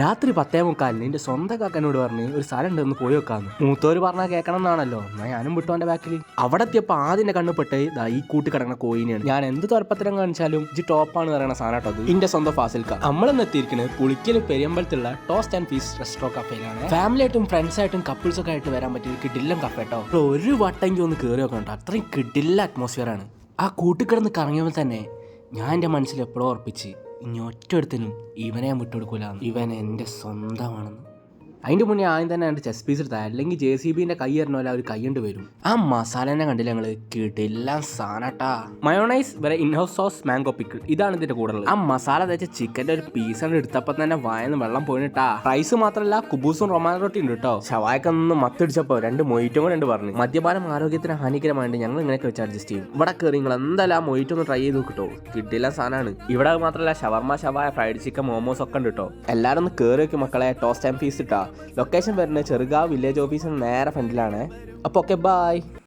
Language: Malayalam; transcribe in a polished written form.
രാത്രി 10:45 എൻ്റെ സ്വന്തം കാക്കനോട് പറഞ്ഞ് ഒരു സ്ഥലം ഉണ്ടെന്ന് പോയി വെക്കാന്ന്. മൂത്തോര് പറഞ്ഞാൽ കേൾക്കണം എന്നാണല്ലോ. എന്നാൽ ഞാനും വിട്ടു എൻ്റെ ബാക്കിൽ. അവിടെ എത്തിയപ്പോൾ ആദ്യം എൻ്റെ കണ്ണുപെട്ട് ഈ കൂട്ടി കിടക്കുന്ന കോയിനെയാണ്. ഞാൻ എന്ത് തുറപ്പത്തരം കാണിച്ചാലും ഇത് ടോപ്പാണ് പറയുന്ന സാധനം കേട്ടോ. ഇതിന്റെ സ്വന്തം ഫാസിൽക്ക. നമ്മളിന്ന് എത്തിയിരിക്കുന്നത് പുളിക്കൽ പെരിയമ്പലത്തുള്ള ടോസ്റ്റ് ആൻഡ് ഫീസ് റെസ്റ്റോറന്റ് കഫേയിലാണ്. ഫാമിലി ആയിട്ടും ഫ്രണ്ട്സ് ആയിട്ടും കപ്പിൾസ് ഒക്കെ ആയിട്ട് വരാൻ പറ്റിയ കിടിലൻ കഫേ കേട്ടോ. ഒരു വട്ടെങ്കിൽ ഒന്ന് കയറി വെക്കണം കേട്ടോ. അത്രയും കിടില അറ്റ്മോസ്ഫിയർ ആണ്. ആ കൂട്ടിക്കിടന്ന് കറങ്ങിയപ്പോൾ തന്നെ ഞാൻ എൻ്റെ മനസ്സിൽ എപ്പോഴും ഉറപ്പിച്ച് ഇനി ഒറ്റടുത്തിനും ഇവനെ ഞാൻ വിട്ടുകൊടുക്കൂല. ഇവൻ എൻ്റെ സ്വന്തമാണെന്ന്. അതിൻ്റെ മുന്നേ ആദ്യം തന്നെ എൻ്റെ ചെസ് പീസ് എടുത്താൽ അല്ലെങ്കിൽ JCBൻ്റെ കൈ എറിഞ്ഞ ഒരു കൈയുണ്ട് വരും. ആ മസാലേനെ കണ്ടില്ല ഞങ്ങൾ കിടില്ല സാധനട്ടാ. മയോണൈസ് വരെ ഇൻഹൗസ് സോസ് മാംഗോ പിക്കിൾ ഇതാണ് ഇതിൻ്റെ കൂടെ ഉള്ളത്. ആ മസാല തേച്ച ചിക്കൻ്റെ ഒരു പീസാണ് എടുത്തപ്പോൾ തന്നെ വായന്ന് വെള്ളം പോയിട്ടാ. റൈസ് മാത്രമല്ല കുബൂസും റൊമാൻ റൊട്ടി ഉണ്ട് കേട്ടോ. ഷവായ്ക്കൊന്ന് മത്തിടിച്ചപ്പോൾ 2 മൊയ്റ്റും കൂടെ ഉണ്ട് പറഞ്ഞു. മദ്യപാനം ആരോഗ്യത്തിന് ഹാനികരമായിട്ട് ഞങ്ങൾ ഇങ്ങനെയൊക്കെ വെച്ച് അഡ്ജസ്റ്റ് ചെയ്യും. ഇവിടെ കയറി നിങ്ങൾ എന്തായാലും ആ മൊയ്റ്റ് ഒന്ന് ട്രൈ ചെയ്ത് നോക്കിട്ടോ. കിട്ടില്ല സാധനമാണ്. ഇവിടെ മാത്രമല്ല ഷവർമ ഷവായ ഫ്രൈഡ് ചിക്കൻ മോമോസ് ഒക്കെ ഉണ്ട് കേട്ടോ. എല്ലാവരും ഒന്ന് കയറി വെക്കും മക്കളെ. ടോസ്റ്റ് ആൻഡ് ഫീസ് ഇട്ടാ. ലൊക്കേഷൻ വരുന്നത് ചെറുകാവ് വില്ലേജ് ഓഫീസിന് നേരെ ഫ്രണ്ടിലാണ്. അപ്പോൾ ഓക്കെ ബൈ.